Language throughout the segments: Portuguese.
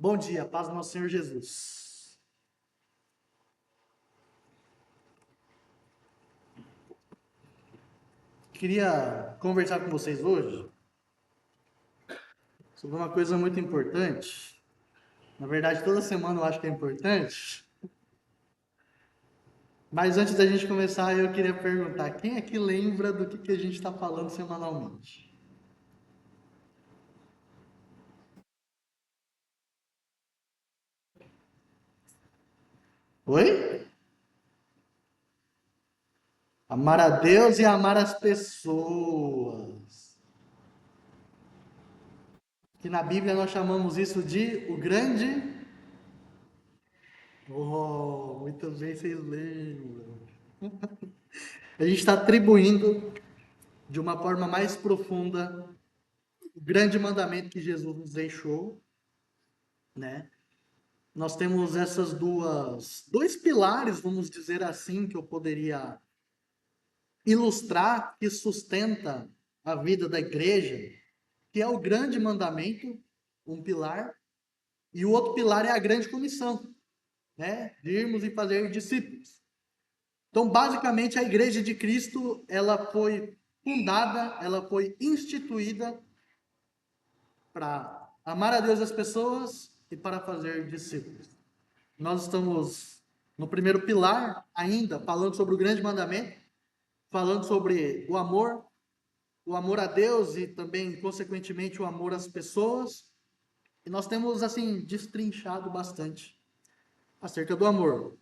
Bom dia, paz do nosso Senhor Jesus. Queria conversar com vocês hoje sobre uma coisa muito importante. Na verdade, toda semana eu acho que é importante. Mas antes da gente começar, eu queria perguntar: quem é que lembra do que a gente está falando semanalmente? Oi? Amar a Deus e amar as pessoas. Que na Bíblia nós chamamos isso de o grande. Oh, muito bem, vocês lembram. A gente está atribuindo de uma forma mais profunda o grande mandamento que Jesus nos deixou, né? Nós temos essas dois pilares, vamos dizer assim, que eu poderia ilustrar, que sustenta a vida da igreja, que é o grande mandamento, um pilar, e o outro pilar é a grande comissão, né? De irmos e fazer discípulos. Então, basicamente, a igreja de Cristo, ela foi fundada, ela foi instituída para amar a Deus e as pessoas e para fazer discípulos. Nós estamos no primeiro pilar ainda, falando sobre o grande mandamento, falando sobre o amor a Deus e também, consequentemente, o amor às pessoas. E nós temos, assim, destrinchado bastante acerca do amor.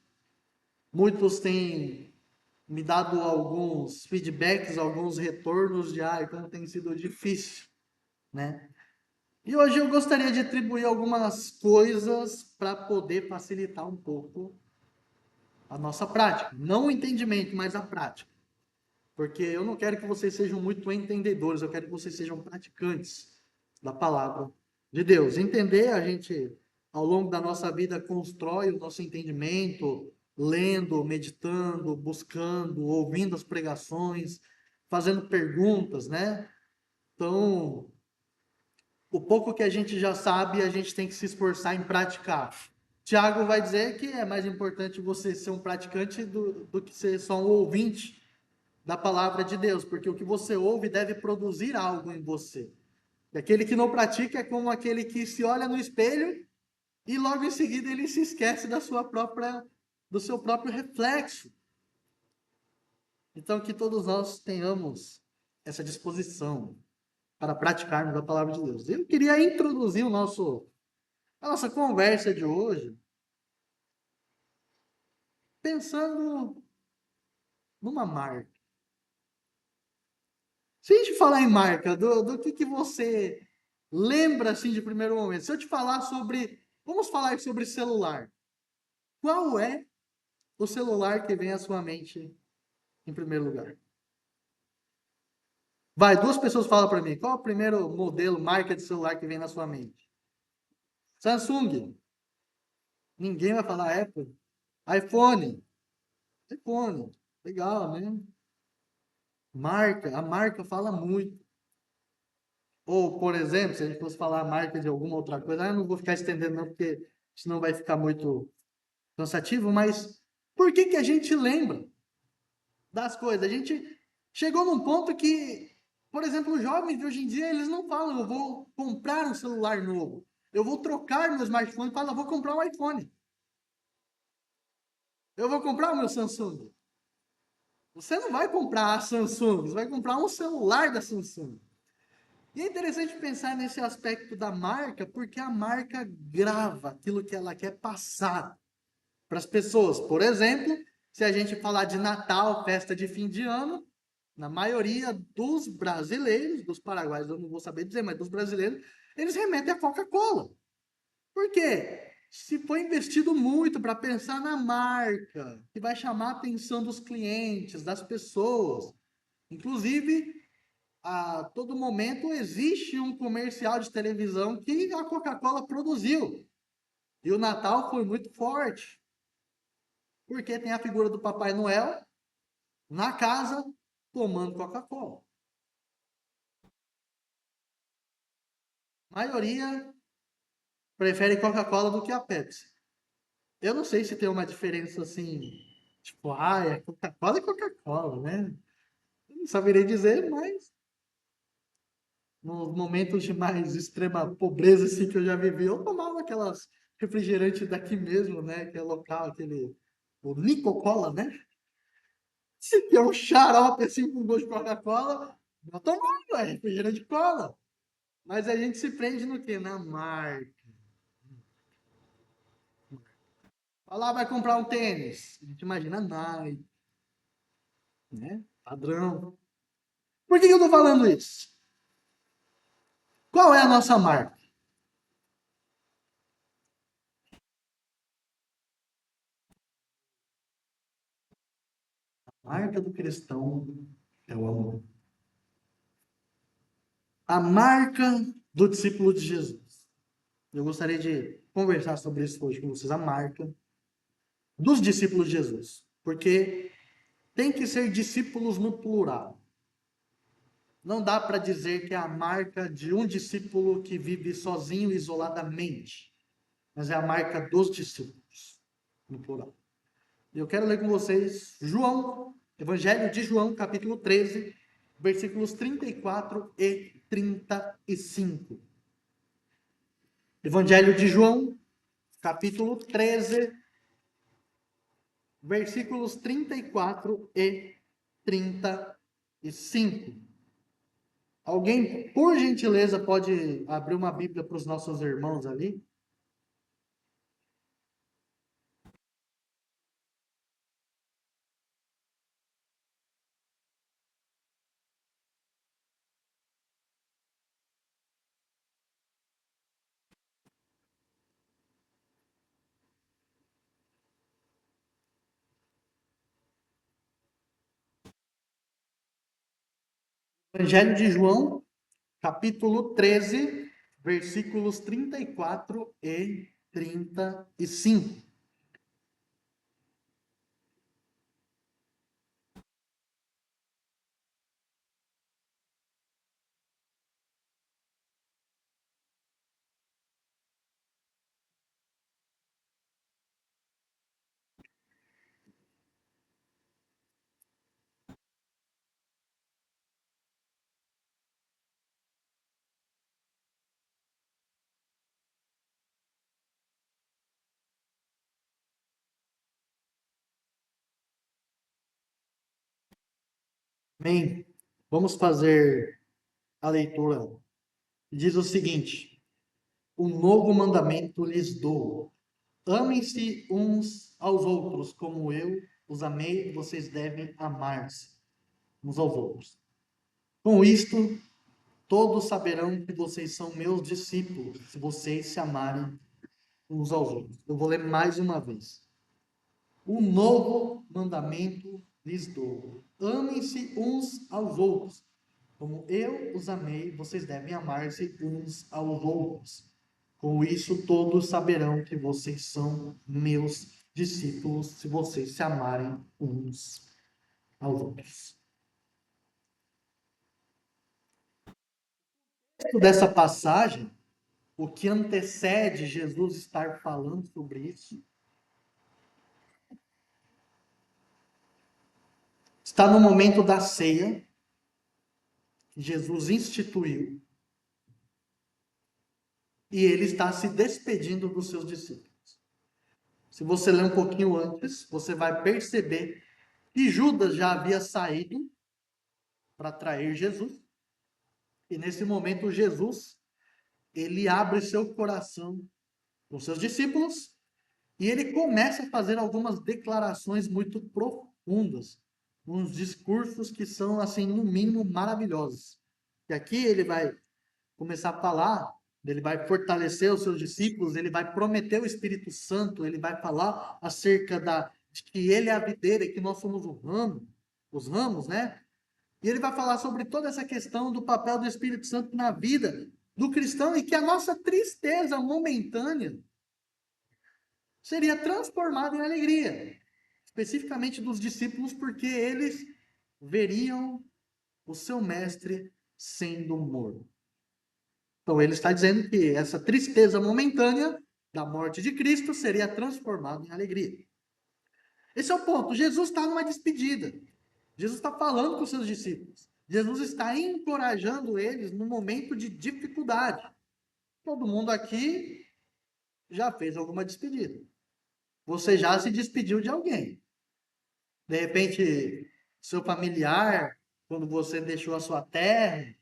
Muitos têm me dado alguns feedbacks, alguns retornos de como tem sido difícil, né? E hoje eu gostaria de atribuir algumas coisas para poder facilitar um pouco a nossa prática. Não o entendimento, mas a prática. Porque eu não quero que vocês sejam muito entendedores, eu quero que vocês sejam praticantes da palavra de Deus. Entender, a gente, ao longo da nossa vida, constrói o nosso entendimento, lendo, meditando, buscando, ouvindo as pregações, fazendo perguntas, né? Então, o pouco que a gente já sabe, a gente tem que se esforçar em praticar. Tiago vai dizer que é mais importante você ser um praticante do que ser só um ouvinte da palavra de Deus, porque o que você ouve deve produzir algo em você. E aquele que não pratica é como aquele que se olha no espelho e logo em seguida ele se esquece do seu próprio reflexo. Então que todos nós tenhamos essa disposição para praticarmos a palavra de Deus. Eu queria introduzir a nossa conversa de hoje pensando numa marca. Se a gente falar em marca, do que você lembra assim de primeiro momento? Se eu te falar sobre, vamos falar sobre celular. Qual é o celular que vem à sua mente em primeiro lugar? Vai, duas pessoas falam para mim. Qual é o primeiro modelo, marca de celular que vem na sua mente? Samsung. Ninguém vai falar Apple. iPhone. iPhone. Legal, né? Marca. A marca fala muito. Ou, por exemplo, se a gente fosse falar a marca de alguma outra coisa, eu não vou ficar estendendo não, porque senão vai ficar muito cansativo, mas por que que a gente lembra das coisas? A gente chegou num ponto que, por exemplo, os jovens de hoje em dia, eles não falam, eu vou comprar um celular novo, eu vou trocar meu smartphone, falam, eu vou comprar um iPhone, eu vou comprar o meu Samsung. Você não vai comprar a Samsung, você vai comprar um celular da Samsung. E é interessante pensar nesse aspecto da marca, porque a marca grava aquilo que ela quer passar para as pessoas. Por exemplo, se a gente falar de Natal, festa de fim de ano, na maioria dos brasileiros, dos paraguaios, eu não vou saber dizer, mas dos brasileiros, eles remetem à Coca-Cola. Por quê? Se foi investido muito para pensar na marca, que vai chamar a atenção dos clientes, das pessoas. Inclusive, a todo momento existe um comercial de televisão que a Coca-Cola produziu. E o Natal foi muito forte, porque tem a figura do Papai Noel na casa tomando Coca-Cola. A maioria prefere Coca-Cola do que a Pepsi. Eu não sei se tem uma diferença assim, tipo, é Coca-Cola e Coca-Cola, né? Não saberia dizer, mas nos momentos de mais extrema pobreza assim que eu já vivi, eu tomava aquelas refrigerantes daqui mesmo, né? Que é local, aquele o Nicocola, né? Que é um xarope assim com gosto de Coca-Cola, eu tomava, é refrigerante de cola. Mas a gente se prende no quê? Na marca. Falar, vai comprar um tênis. A gente imagina Nike, né? Padrão. Por que eu tô falando isso? Qual é a nossa marca? A marca do cristão é o amor. A marca do discípulo de Jesus. Eu gostaria de conversar sobre isso hoje com vocês. A marca dos discípulos de Jesus. Porque tem que ser discípulos no plural. Não dá para dizer que é a marca de um discípulo que vive sozinho, isoladamente. Mas é a marca dos discípulos, no plural. Eu quero ler com vocês João, Evangelho de João, capítulo 13, versículos 34 e 35. Evangelho de João, capítulo 13, versículos 34 e 35. Alguém, por gentileza, pode abrir uma Bíblia para os nossos irmãos ali? Evangelho de João, capítulo 13, versículos 34 e 35. Amém? Vamos fazer a leitura. Diz o seguinte: um novo mandamento lhes dou. Amem-se uns aos outros, como eu os amei, vocês devem amar-se uns aos outros. Com isto, todos saberão que vocês são meus discípulos, se vocês se amarem uns aos outros. Eu vou ler mais uma vez. Um novo mandamento lhes dou. Amem-se uns aos outros. Como eu os amei, vocês devem amar-se uns aos outros. Com isso, todos saberão que vocês são meus discípulos, se vocês se amarem uns aos outros. Dentro dessa passagem, o que antecede Jesus estar falando sobre isso, está no momento da ceia, que Jesus instituiu, e ele está se despedindo dos seus discípulos. Se você ler um pouquinho antes, você vai perceber que Judas já havia saído para trair Jesus. E nesse momento, Jesus, ele abre seu coração com seus discípulos e ele começa a fazer algumas declarações muito profundas, uns discursos que são, assim, no mínimo, maravilhosos. E aqui ele vai começar a falar, ele vai fortalecer os seus discípulos, ele vai prometer o Espírito Santo, ele vai falar acerca de que ele é a videira e que nós somos o ramo, os ramos, né? E ele vai falar sobre toda essa questão do papel do Espírito Santo na vida do cristão e que a nossa tristeza momentânea seria transformada em alegria, especificamente dos discípulos, porque eles veriam o seu mestre sendo morto. Então ele está dizendo que essa tristeza momentânea da morte de Cristo seria transformada em alegria. Esse é o ponto. Jesus está numa despedida. Jesus está falando com os seus discípulos. Jesus está encorajando eles no momento de dificuldade. Todo mundo aqui já fez alguma despedida. Você já se despediu de alguém. De repente, seu familiar, quando você deixou a sua terra,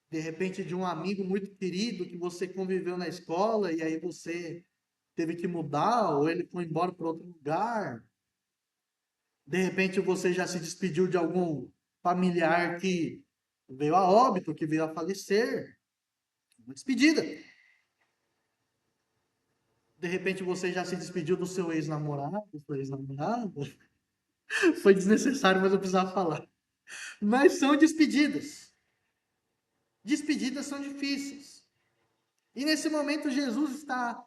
de repente de um amigo muito querido que você conviveu na escola e aí você teve que mudar ou ele foi embora para outro lugar. De repente você já se despediu de algum familiar que veio a óbito, que veio a falecer. Uma despedida. De repente você já se despediu do seu ex-namorado, sua ex-namorada. Foi desnecessário, mas eu precisava falar. Mas são despedidas. Despedidas são difíceis. E nesse momento Jesus está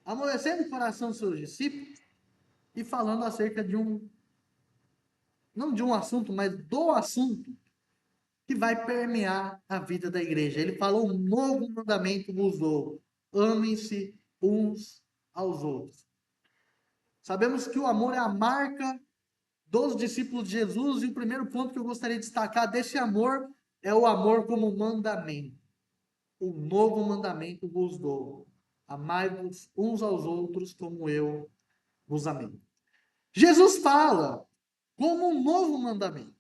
amolecendo o coração dos seus discípulos e falando acerca de não de um assunto, mas do assunto que vai permear a vida da igreja. Ele falou: um novo mandamento vos dou: amem-se uns aos outros. Sabemos que o amor é a marca dos discípulos de Jesus, e o primeiro ponto que eu gostaria de destacar desse amor é o amor como mandamento. Um novo mandamento vos dou: amai-vos uns aos outros como eu vos amei. Jesus fala como um novo mandamento.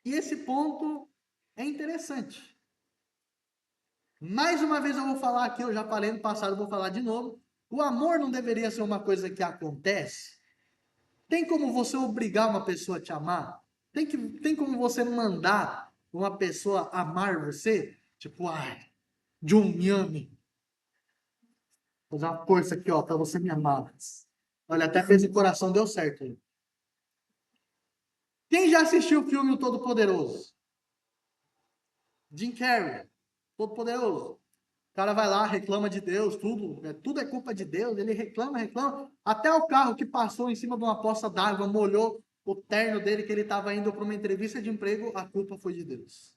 E esse ponto é interessante. Mais uma vez eu vou falar aqui, eu já falei no passado, vou falar de novo. O amor não deveria ser uma coisa que acontece. Tem como você obrigar uma pessoa a te amar? Tem como você mandar uma pessoa amar você? Tipo, ai, John, me ame. Vou dar uma força aqui, ó, pra você me amar. Olha, até fez o coração, deu certo aí. Quem já assistiu o filme O Todo-Poderoso? Jim Carrey, Todo-Poderoso. O cara vai lá, reclama de Deus, tudo é culpa de Deus, ele reclama, reclama. Até o carro que passou em cima de uma poça d'água, molhou o terno dele, que ele estava indo para uma entrevista de emprego, a culpa foi de Deus.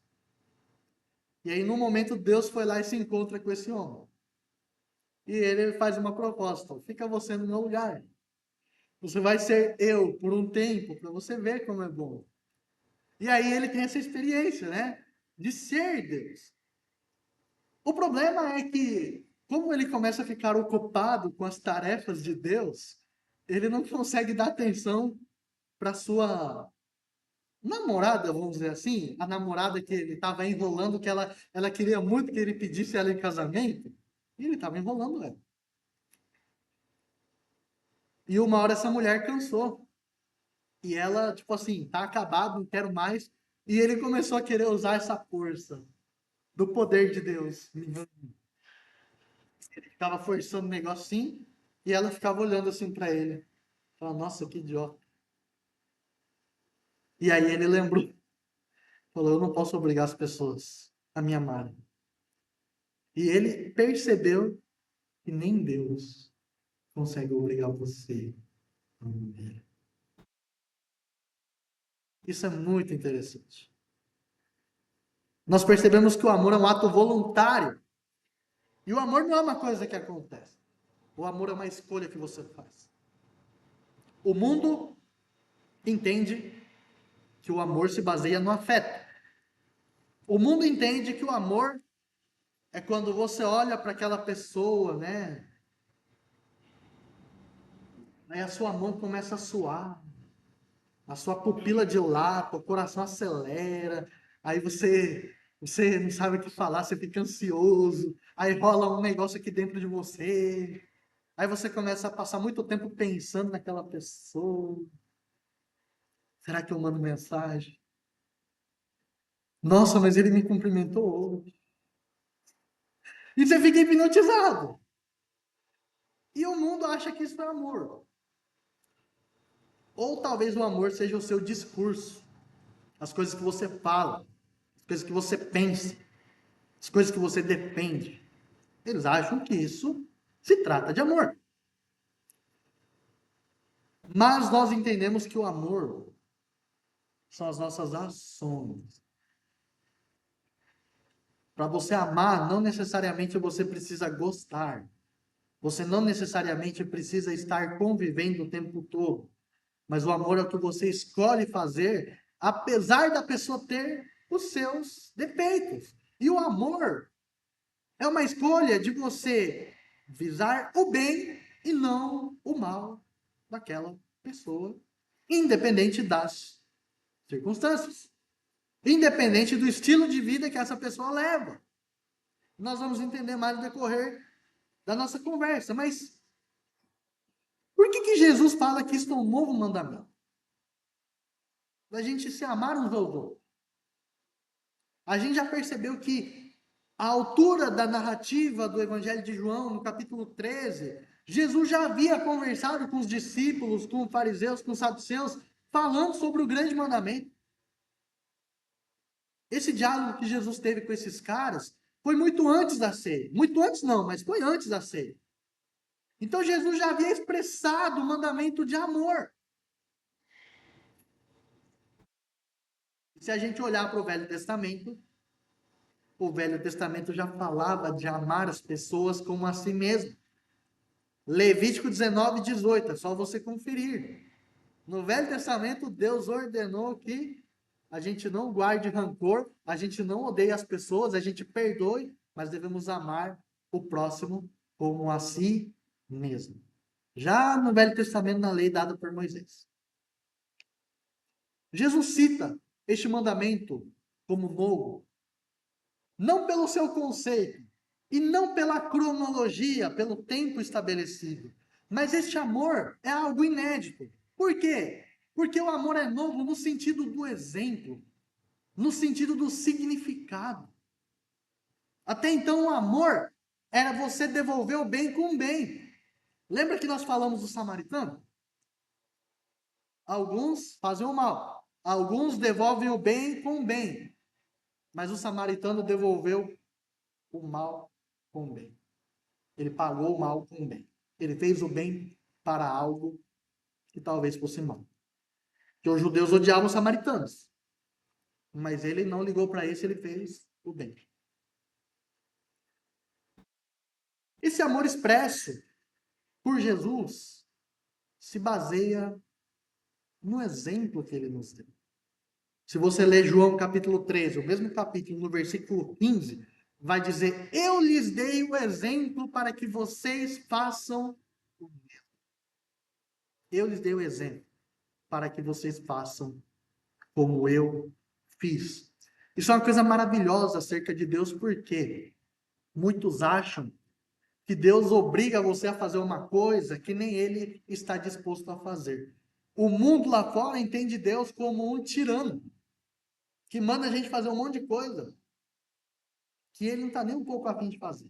E aí, no momento, Deus foi lá e se encontra com esse homem. E ele faz uma proposta: fica você no meu lugar. Você vai ser eu por um tempo, para você ver como é bom. E aí ele tem essa experiência, né? De ser Deus. O problema é que, como ele começa a ficar ocupado com as tarefas de Deus, ele não consegue dar atenção para sua namorada, vamos dizer assim, a namorada que ele estava enrolando, que ela queria muito que ele pedisse ela em casamento, e ele estava enrolando ela. E uma hora essa mulher cansou. E ela, tipo assim, tá acabado, não quero mais. E ele começou a querer usar essa força do poder de Deus. Ele ficava forçando o negócio assim, e ela ficava olhando assim para ele. Falava, nossa, que idiota. E aí ele lembrou, falou, eu não posso obrigar as pessoas a me amarem. E ele percebeu que nem Deus consegue obrigar você a amar. Isso é muito interessante. Nós percebemos que o amor é um ato voluntário. E o amor não é uma coisa que acontece. O amor é uma escolha que você faz. O mundo entende que o amor se baseia no afeto. O mundo entende que o amor é quando você olha para aquela pessoa, né? Aí a sua mão começa a suar, a sua pupila dilata, o coração acelera, aí você não sabe o que falar, você fica ansioso, aí rola um negócio aqui dentro de você, aí você começa a passar muito tempo pensando naquela pessoa. Será que eu mando mensagem? Nossa, mas ele me cumprimentou hoje. E você fica hipnotizado. E o mundo acha que isso é amor. Ou talvez o amor seja o seu discurso, as coisas que você fala, as coisas que você pensa, as coisas que você defende. Eles acham que isso se trata de amor. Mas nós entendemos que o amor são as nossas ações. Para você amar, não necessariamente você precisa gostar. Você não necessariamente precisa estar convivendo o tempo todo. Mas o amor é o que você escolhe fazer, apesar da pessoa ter os seus defeitos. E o amor é uma escolha de você visar o bem e não o mal daquela pessoa, independente das circunstâncias, independente do estilo de vida que essa pessoa leva. Nós vamos entender mais no decorrer da nossa conversa, mas por que Jesus fala que isso é um novo mandamento? Da gente se amar uns aos outros. A gente já percebeu que a altura da narrativa do Evangelho de João, no capítulo 13, Jesus já havia conversado com os discípulos, com os fariseus, com os saduceus, falando sobre o grande mandamento. Esse diálogo que Jesus teve com esses caras foi muito antes da ceia. Muito antes não, mas foi antes da ceia. Então Jesus já havia expressado o mandamento de amor. Se a gente olhar para o Velho Testamento já falava de amar as pessoas como a si mesmo. Levítico 19:18, é só você conferir. No Velho Testamento, Deus ordenou que a gente não guarde rancor, a gente não odeie as pessoas, a gente perdoe, mas devemos amar o próximo como a si mesmo. Já no Velho Testamento, na lei dada por Moisés. Jesus cita este mandamento como novo, não pelo seu conceito e não pela cronologia, pelo tempo estabelecido, mas este amor é algo inédito. Por quê? Porque o amor é novo no sentido do exemplo, no sentido do significado. Até então, o amor era você devolver o bem com o bem. Lembra que nós falamos do samaritano? Alguns fazem o mal, alguns devolvem o bem com o bem, mas o samaritano devolveu o mal com o bem. Ele pagou o mal com o bem. Ele fez o bem para algo que talvez fosse mal. Que os judeus odiavam os samaritanos. Mas ele não ligou para isso, ele fez o bem. Esse amor expresso por Jesus se baseia no exemplo que ele nos deu. Se você ler João capítulo 13, o mesmo capítulo, no versículo 15, vai dizer: Eu lhes dei o exemplo para que vocês façam o mesmo. Eu lhes dei o exemplo para que vocês façam como eu fiz. Isso é uma coisa maravilhosa acerca de Deus, porque muitos acham que Deus obriga você a fazer uma coisa que nem ele está disposto a fazer. O mundo lá fora entende Deus como um tirano, que manda a gente fazer um monte de coisa que ele não está nem um pouco a fim de fazer.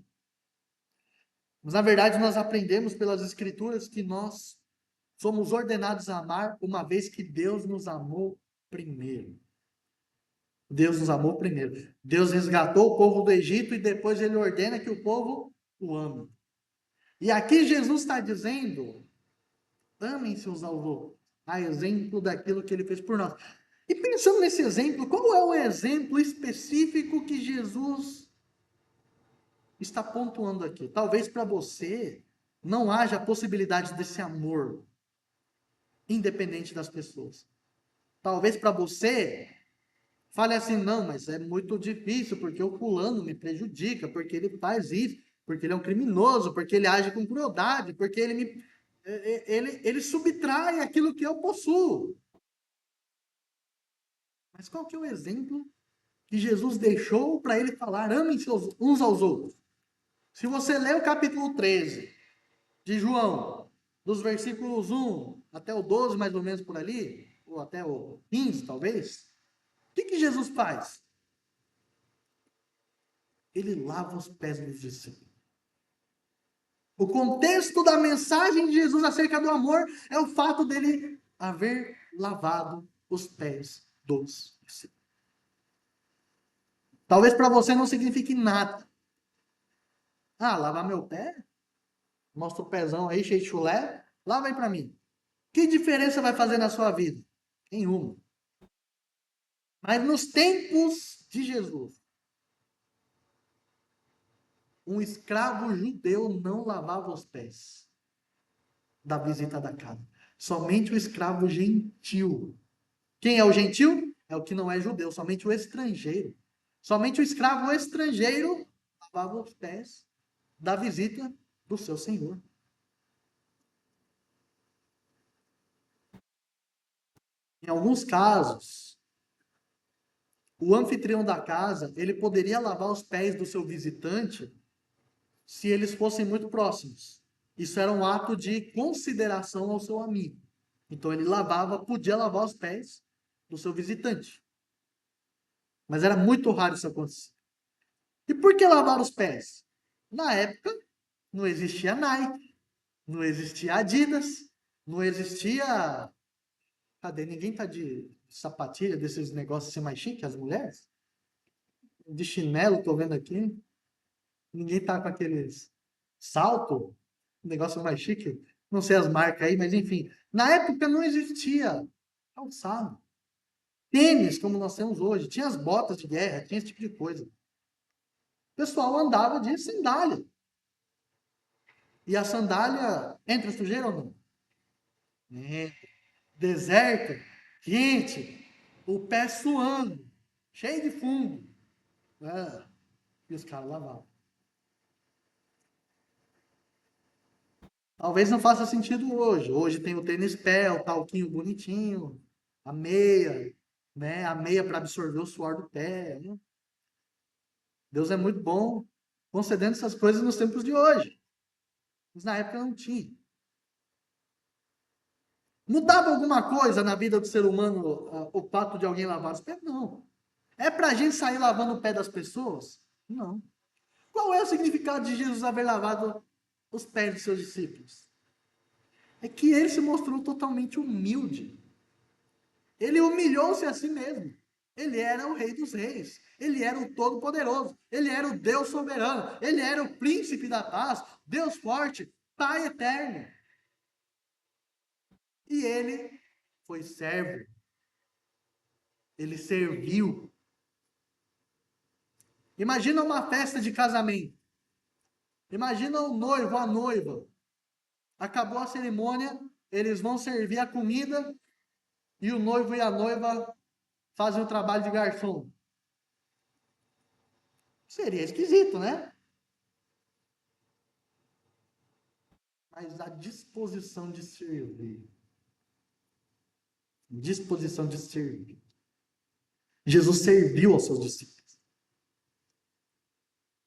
Mas, na verdade, nós aprendemos pelas Escrituras que nós somos ordenados a amar uma vez que Deus nos amou primeiro. Deus nos amou primeiro. Deus resgatou o povo do Egito e depois ele ordena que o povo o ame. E aqui Jesus está dizendo: amem-se uns aos outros, a exemplo daquilo que ele fez por nós. E pensando nesse exemplo, qual é o exemplo específico que Jesus está pontuando aqui? Talvez para você não haja possibilidade desse amor, independente das pessoas. Talvez para você fale assim: não, mas é muito difícil, porque o fulano me prejudica, porque ele faz isso, porque ele é um criminoso, porque ele age com crueldade, porque ele subtrai aquilo que eu possuo. Mas qual que é o exemplo que Jesus deixou para ele falar: amem-se uns aos outros? Se você ler o capítulo 13 de João, dos versículos 1 até o 12, mais ou menos por ali, ou até o 15, talvez, o que Jesus faz? Ele lava os pés dos discípulos. O contexto da mensagem de Jesus acerca do amor é o fato dele haver lavado os pés dos discípulos. Talvez para você não signifique nada. Ah, lavar meu pé? Mostra o pezão aí, cheio de chulé. Lava aí para mim. Que diferença vai fazer na sua vida? Nenhuma. Mas nos tempos de Jesus, um escravo judeu não lavava os pés da visita da casa. Somente o escravo gentil. Quem é o gentil? É o que não é judeu, somente o estrangeiro. Somente o escravo estrangeiro lavava os pés da visita do seu senhor. Em alguns casos, o anfitrião da casa, ele poderia lavar os pés do seu visitante se eles fossem muito próximos. Isso era um ato de consideração ao seu amigo. Então ele lavava, podia lavar os pés do seu visitante. Mas era muito raro isso acontecer. E por que lavar os pés? Na época, não existia Nike, não existia Adidas, não existia. Cadê? Ninguém tá de sapatilha, desses negócios assim mais chiques, as mulheres? De chinelo, tô vendo aqui. Ninguém tá com aqueles salto, um negócio mais chique. Não sei as marcas aí, mas enfim. Na época não existia calçado. Tênis, como nós temos hoje. Tinha as botas de guerra, tinha esse tipo de coisa. O pessoal andava de sandália. E a sandália entra sujeira ou não? É. Deserto, quente, o pé suando, cheio de fungo. Ah, e os caras lavavam. Talvez não faça sentido hoje. Hoje tem o tênis pé, o talquinho bonitinho, a meia, né? A meia para absorver o suor do pé, né? Deus é muito bom concedendo essas coisas nos tempos de hoje. Mas na época não tinha. Mudava alguma coisa na vida do ser humano o fato de alguém lavar os pés? Não. É para a gente sair lavando o pé das pessoas? Não. Qual é o significado de Jesus haver lavado os pés dos seus discípulos? É que ele se mostrou totalmente humilde. Ele humilhou-se a si mesmo. Ele era o Rei dos Reis. Ele era o Todo-Poderoso. Ele era o Deus soberano. Ele era o Príncipe da Paz. Deus forte. Pai eterno. E ele foi servo. Ele serviu. Imagina uma festa de casamento. Imagina o noivo, a noiva. Acabou a cerimônia, eles vão servir a comida e o noivo e a noiva fazem o trabalho de garçom. Seria esquisito, né? Mas a disposição de servir. Disposição de servir. Jesus serviu aos seus discípulos.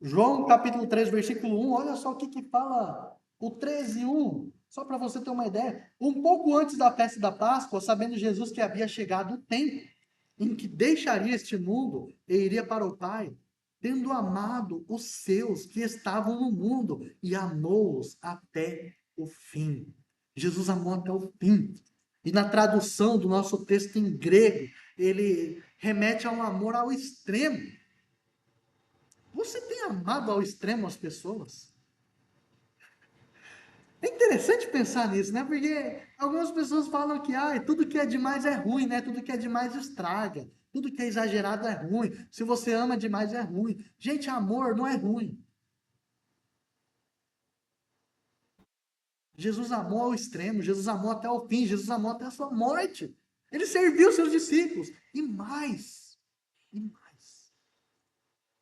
João capítulo 3, versículo 1, olha só o que fala o 13:1, só para você ter uma ideia. Um pouco antes da festa da Páscoa, sabendo Jesus que havia chegado o tempo em que deixaria este mundo e iria para o Pai, tendo amado os seus que estavam no mundo e amou-os até o fim. Jesus amou até o fim. E na tradução do nosso texto em grego, ele remete a um amor ao extremo. Você tem amado ao extremo as pessoas? É interessante pensar nisso, né? Porque algumas pessoas falam que tudo que é demais é ruim, né? Tudo que é demais estraga. Tudo que é exagerado é ruim. Se você ama demais é ruim. Gente, amor não é ruim. Jesus amou ao extremo, Jesus amou até o fim, Jesus amou até a sua morte. Ele serviu seus discípulos. E mais.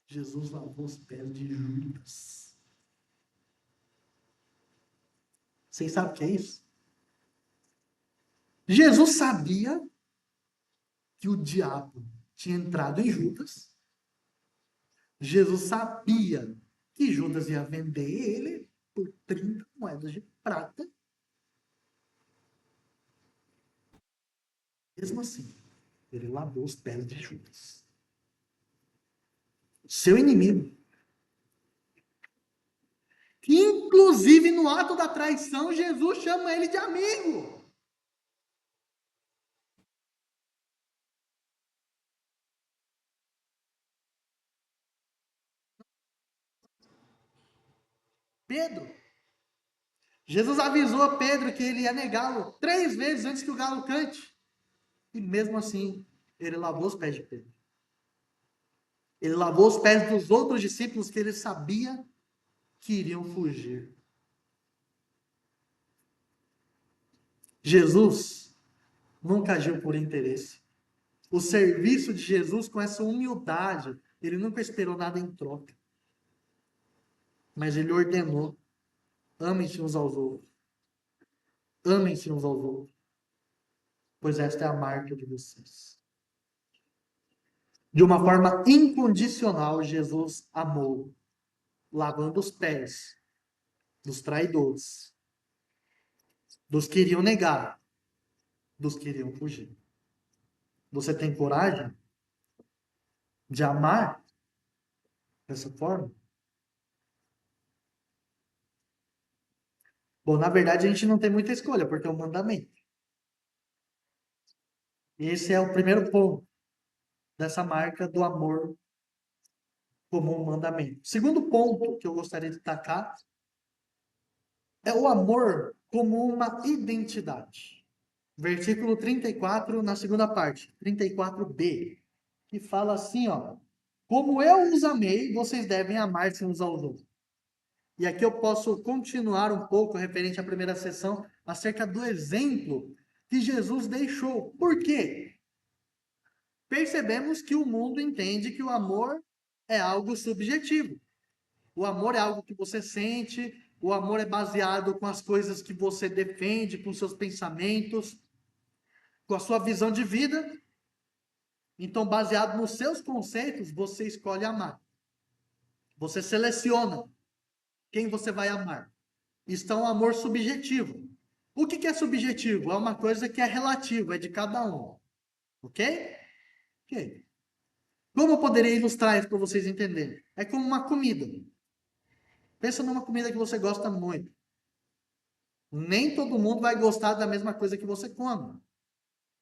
Jesus lavou os pés de Judas. Vocês sabem o que é isso? Jesus sabia que o diabo tinha entrado em Judas. Jesus sabia que Judas ia vender ele por 30 moedas de prata. Mesmo assim, ele lavou os pés de Judas. Seu inimigo. Que, inclusive, no ato da traição, Jesus chama ele de amigo. Pedro. Jesus avisou a Pedro que ele ia negá-lo 3 vezes antes que o galo cante. E mesmo assim, ele lavou os pés de Pedro. Ele lavou os pés dos outros discípulos que ele sabia queriam fugir. Jesus nunca agiu por interesse. O serviço de Jesus, com essa humildade, ele nunca esperou nada em troca. Mas ele ordenou: amem-se uns aos outros. Amem-se uns aos outros. Pois esta é a marca de vocês. De uma forma incondicional, Jesus amou, lavando os pés dos traidores, dos que iriam negar, dos que iriam fugir. Você tem coragem de amar dessa forma? Bom, na verdade, a gente não tem muita escolha, porque é um mandamento. E esse é o primeiro ponto dessa marca do amor como um mandamento. Segundo ponto que eu gostaria de destacar é o amor como uma identidade. Versículo 34, na segunda parte, 34b, que fala assim, ó: como eu os amei, vocês devem amar-se uns aos outros. E aqui eu posso continuar um pouco referente à primeira sessão, acerca do exemplo que Jesus deixou. Por quê? Percebemos que o mundo entende que o amor é algo subjetivo. O amor é algo que você sente, o amor é baseado com as coisas que você defende, com seus pensamentos, com a sua visão de vida. Então, baseado nos seus conceitos, você escolhe amar. Você seleciona quem você vai amar. Isso é um amor subjetivo. O que é subjetivo? É uma coisa que é relativa, é de cada um. Ok? Ok. Como eu poderia ilustrar isso para vocês entenderem? É como uma comida. Pensa numa comida que você gosta muito. Nem todo mundo vai gostar da mesma coisa que você come.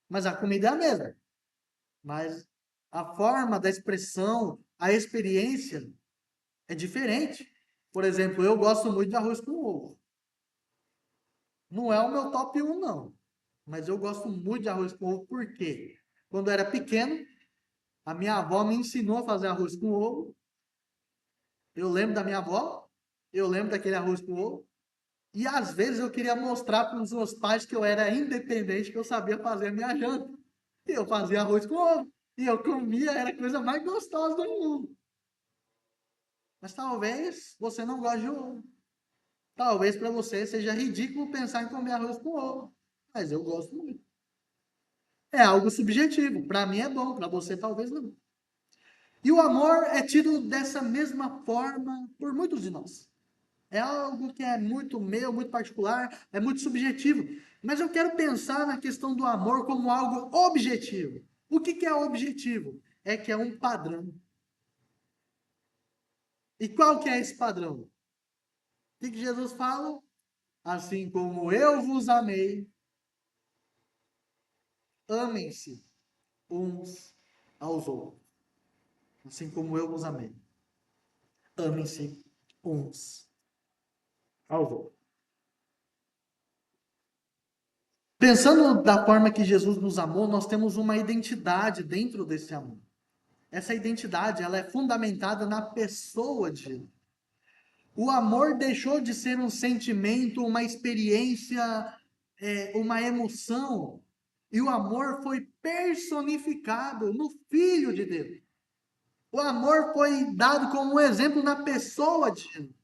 Mas a comida é a mesma. Mas a forma da expressão, a experiência é diferente. Por exemplo, eu gosto muito de arroz com ovo. Não é o meu top 1, não. Mas eu gosto muito de arroz com ovo, por quê? Quando eu era pequeno, a minha avó me ensinou a fazer arroz com ovo. Eu lembro da minha avó, eu lembro daquele arroz com ovo. E às vezes eu queria mostrar para os meus pais que eu era independente, que eu sabia fazer a minha janta. E eu fazia arroz com ovo. E eu comia, era a coisa mais gostosa do mundo. Mas talvez você não goste de ovo. Talvez para você seja ridículo pensar em comer arroz com ovo. Mas eu gosto muito. É algo subjetivo. Para mim é bom, para você talvez não. E o amor é tido dessa mesma forma por muitos de nós. É algo que é muito meu, muito particular, é muito subjetivo. Mas eu quero pensar na questão do amor como algo objetivo. O que é objetivo? É que é um padrão. E qual que é esse padrão? O que Jesus fala? Assim como eu vos amei, amem-se uns aos outros. Assim como eu vos amei, amem-se uns aos outros. Pensando da forma que Jesus nos amou, nós temos uma identidade dentro desse amor. Essa identidade, ela é fundamentada na pessoa de Jesus. O amor deixou de ser um sentimento, uma experiência, uma emoção. E o amor foi personificado no Filho de Deus. O amor foi dado como um exemplo na pessoa de Jesus.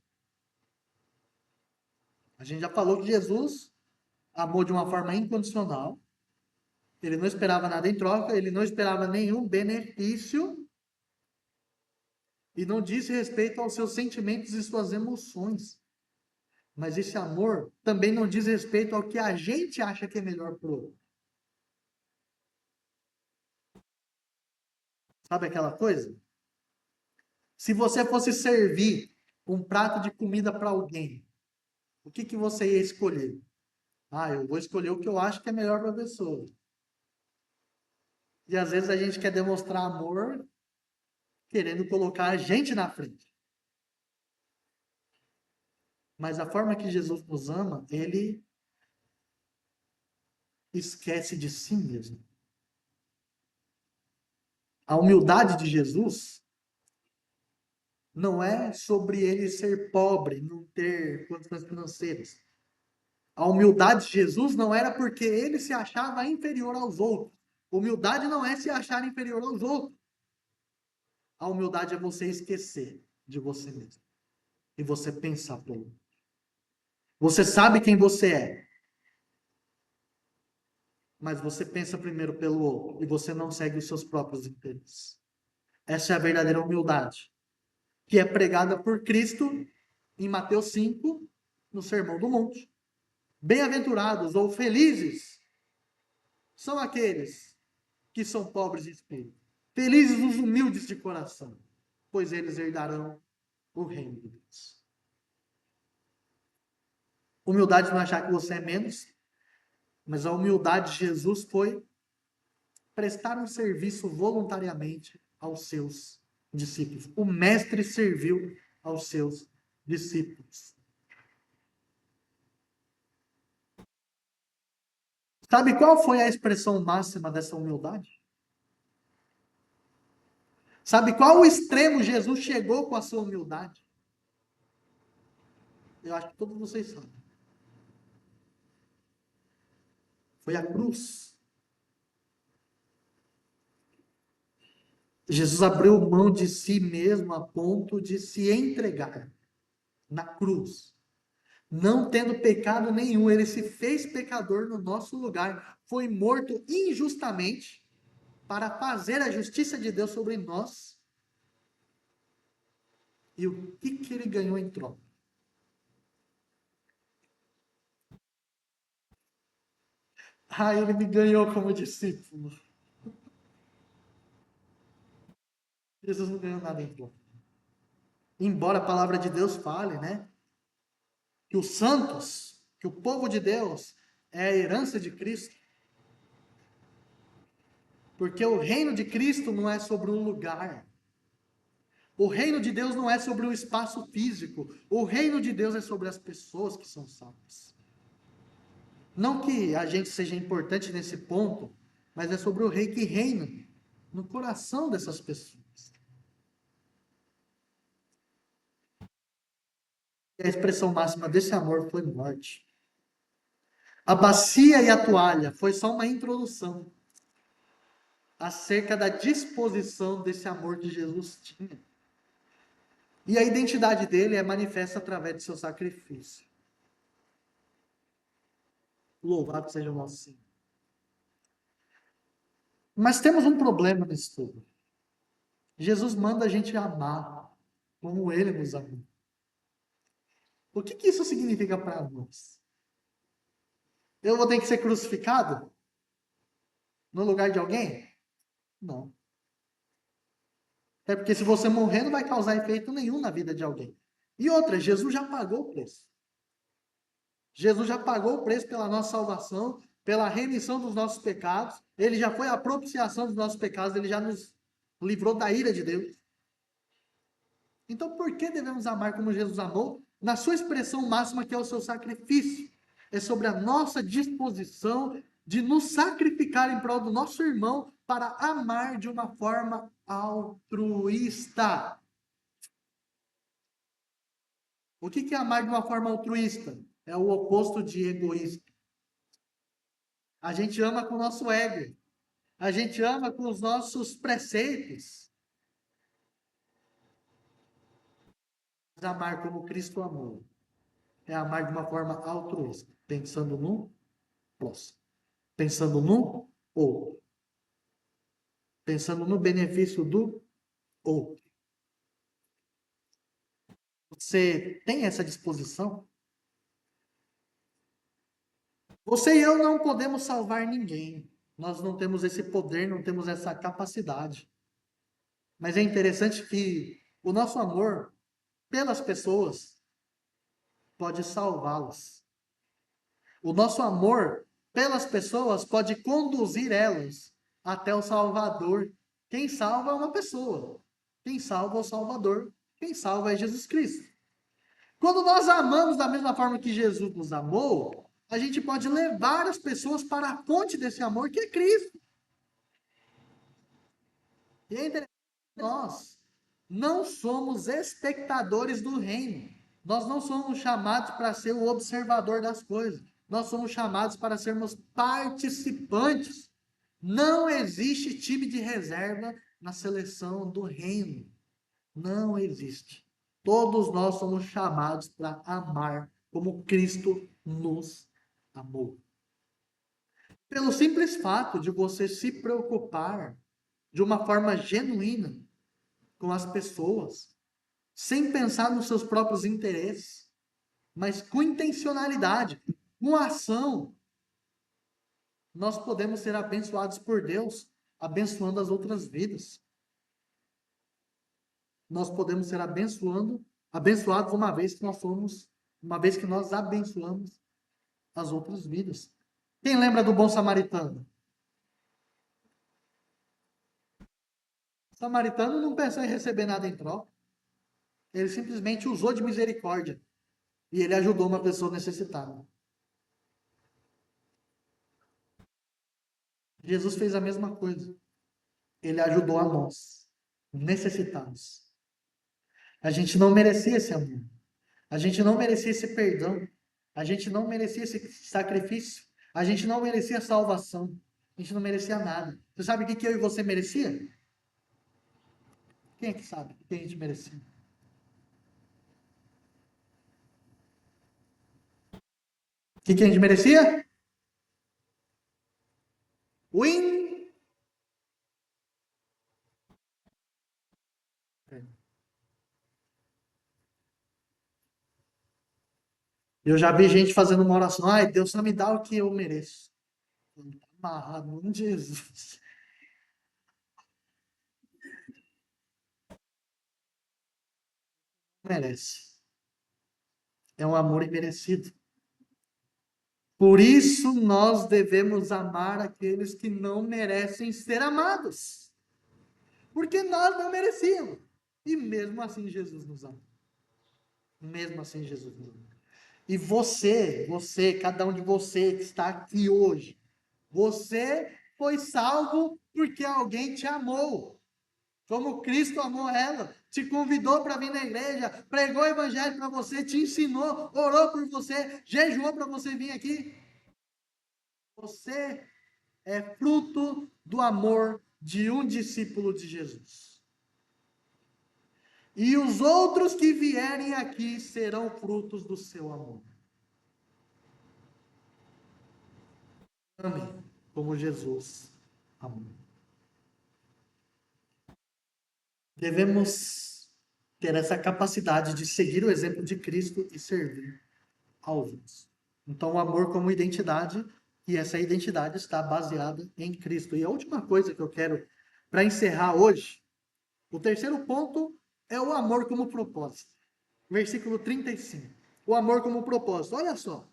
A gente já falou que Jesus amou de uma forma incondicional. Ele não esperava nada em troca, ele não esperava nenhum benefício e não disse respeito aos seus sentimentos e suas emoções. Mas esse amor também não diz respeito ao que a gente acha que é melhor para o outro. Sabe aquela coisa? Se você fosse servir um prato de comida para alguém, o que você ia escolher? Ah, eu vou escolher o que eu acho que é melhor para a pessoa. E às vezes a gente quer demonstrar amor querendo colocar a gente na frente. Mas a forma que Jesus nos ama, ele esquece de si mesmo. A humildade de Jesus não é sobre ele ser pobre, não ter condições financeiras. A humildade de Jesus não era porque ele se achava inferior aos outros. Humildade não é se achar inferior aos outros. A humildade é você esquecer de você mesmo e você pensar pelo outro. Você sabe quem você é, mas você pensa primeiro pelo outro e você não segue os seus próprios interesses. Essa é a verdadeira humildade, que é pregada por Cristo em Mateus 5, no Sermão do Monte. Bem-aventurados ou felizes são aqueles que são pobres de espírito. Felizes os humildes de coração, pois eles herdarão o reino de Deus. Humildade não é achar que você é menos, mas a humildade de Jesus foi prestar um serviço voluntariamente aos seus discípulos. O mestre serviu aos seus discípulos. Sabe qual foi a expressão máxima dessa humildade? Sabe qual o extremo Jesus chegou com a sua humildade? Eu acho que todos vocês sabem. Foi a cruz. Jesus abriu mão de si mesmo a ponto de se entregar na cruz. Não tendo pecado nenhum, ele se fez pecador no nosso lugar. Foi morto injustamente para fazer a justiça de Deus sobre nós. E o que ele ganhou em troca? Ah, ele me ganhou como discípulo. Jesus não ganhou nada em troca. Embora a palavra de Deus fale, né? Que os santos, que o povo de Deus é a herança de Cristo. Porque o reino de Cristo não é sobre um lugar. O reino de Deus não é sobre o espaço físico. O reino de Deus é sobre as pessoas que são salvas. Não que a gente seja importante nesse ponto, mas é sobre o rei que reina no coração dessas pessoas. E a expressão máxima desse amor foi morte. A bacia e a toalha foi só uma introdução acerca da disposição desse amor que Jesus tinha. E a identidade dele é manifesta através de seu sacrifício. Louvado seja o nosso Senhor. Mas temos um problema nisso tudo. Jesus manda a gente amar como ele nos amou. O que isso significa para nós? Eu vou ter que ser crucificado no lugar de alguém? Não. É porque se você morrer, não vai causar efeito nenhum na vida de alguém. E outra, Jesus já pagou o preço. Jesus já pagou o preço pela nossa salvação, pela remissão dos nossos pecados. Ele já foi a propiciação dos nossos pecados, ele já nos livrou da ira de Deus. Então, por que devemos amar como Jesus amou? Na sua expressão máxima, que é o seu sacrifício. É sobre a nossa disposição de nos sacrificar em prol do nosso irmão para amar de uma forma altruísta. O que é amar de uma forma altruísta? É o oposto de egoísta. A gente ama com o nosso ego. A gente ama com os nossos preceitos. Mas amar como Cristo amou é amar de uma forma altruísta, pensando no próximo, pensando no outro, pensando no benefício do outro. Você tem essa disposição? Você e eu não podemos salvar ninguém. Nós não temos esse poder, não temos essa capacidade. Mas é interessante que o nosso amor pelas pessoas pode salvá-las. O nosso amor pelas pessoas pode conduzir elas até o Salvador. Quem salva é uma pessoa. Quem salva é o Salvador. Quem salva é Jesus Cristo. Quando nós amamos da mesma forma que Jesus nos amou, a gente pode levar as pessoas para a fonte desse amor, que é Cristo. E é interessante nós não somos espectadores do reino. Nós não somos chamados para ser o observador das coisas. Nós somos chamados para sermos participantes. Não existe time de reserva na seleção do reino. Não existe. Todos nós somos chamados para amar como Cristo nos amou. Pelo simples fato de você se preocupar de uma forma genuína com as pessoas, sem pensar nos seus próprios interesses, mas com intencionalidade, com ação, nós podemos ser abençoados por Deus, abençoando as outras vidas. Nós podemos ser abençoados uma vez que nós abençoamos as outras vidas. Quem lembra do bom samaritano? O samaritano não pensou em receber nada em troca. Ele simplesmente usou de misericórdia. E ele ajudou uma pessoa necessitada. Jesus fez a mesma coisa. Ele ajudou a nós, necessitados. A gente não merecia esse amor. A gente não merecia esse perdão. A gente não merecia esse sacrifício. A gente não merecia salvação. A gente não merecia nada. Você sabe o que eu e você merecia? Quem é que sabe o que a gente merecia? O que a gente merecia? Win. Eu já vi gente fazendo uma oração. Ai, Deus só me dá o que eu mereço. Tá amarrado em Jesus. Merece. É um amor imerecido. Por isso nós devemos amar aqueles que não merecem ser amados. Porque nós não merecíamos. E mesmo assim Jesus nos ama. Mesmo assim Jesus nos ama. E você, cada um de você que está aqui hoje, você foi salvo porque alguém te amou. Como Cristo amou ela, te convidou para vir na igreja, pregou o evangelho para você, te ensinou, orou por você, jejuou para você vir aqui. Você é fruto do amor de um discípulo de Jesus. E os outros que vierem aqui serão frutos do seu amor. Amém. Como Jesus amou. Devemos ter essa capacidade de seguir o exemplo de Cristo e servir aos outros. Então, o amor como identidade, e essa identidade está baseada em Cristo. E a última coisa que eu quero, para encerrar hoje, o terceiro ponto é o amor como propósito. Versículo 35. O amor como propósito. Olha só.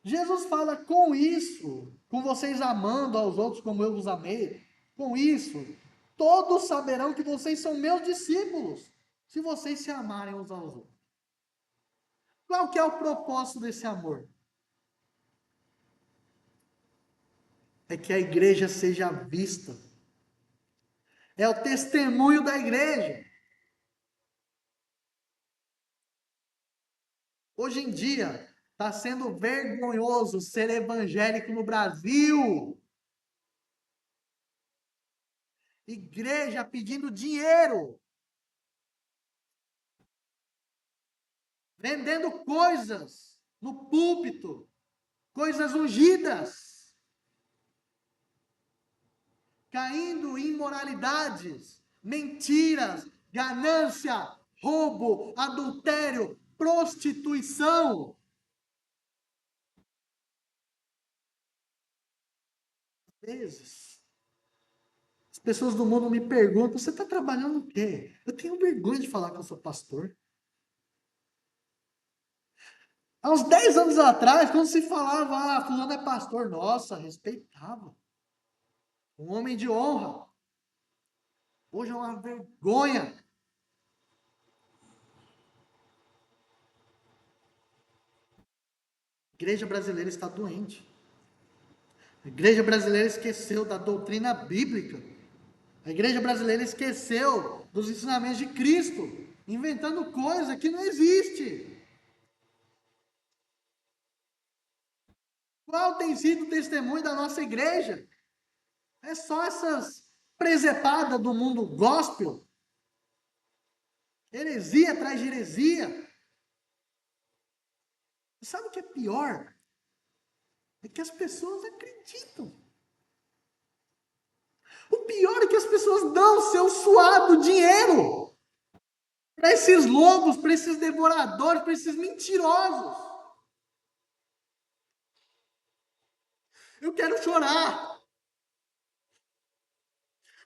Jesus fala: com isso, com vocês amando aos outros como eu vos amei, com isso, todos saberão que vocês são meus discípulos, se vocês se amarem uns aos outros. Qual que é o propósito desse amor? É que a igreja seja vista. É o testemunho da igreja. Hoje em dia, está sendo vergonhoso ser evangélico no Brasil. Igreja pedindo dinheiro, vendendo coisas no púlpito, coisas ungidas, caindo em imoralidades, mentiras, ganância, roubo, adultério, prostituição. Às vezes, as pessoas do mundo me perguntam: você está trabalhando o quê? Eu tenho vergonha de falar que eu sou pastor. Há uns 10 anos atrás, quando se falava, fulano é pastor, nossa, respeitava. Um homem de honra. Hoje é uma vergonha. A igreja brasileira está doente. A igreja brasileira esqueceu da doutrina bíblica. A igreja brasileira esqueceu dos ensinamentos de Cristo, inventando coisa que não existe. Qual tem sido o testemunho da nossa igreja? É só essas presepadas do mundo gospel, heresia atrás de heresia. Sabe o que é pior? É que as pessoas acreditam. O pior é que as pessoas dão seu suado dinheiro para esses lobos, para esses devoradores, para esses mentirosos. Eu quero chorar.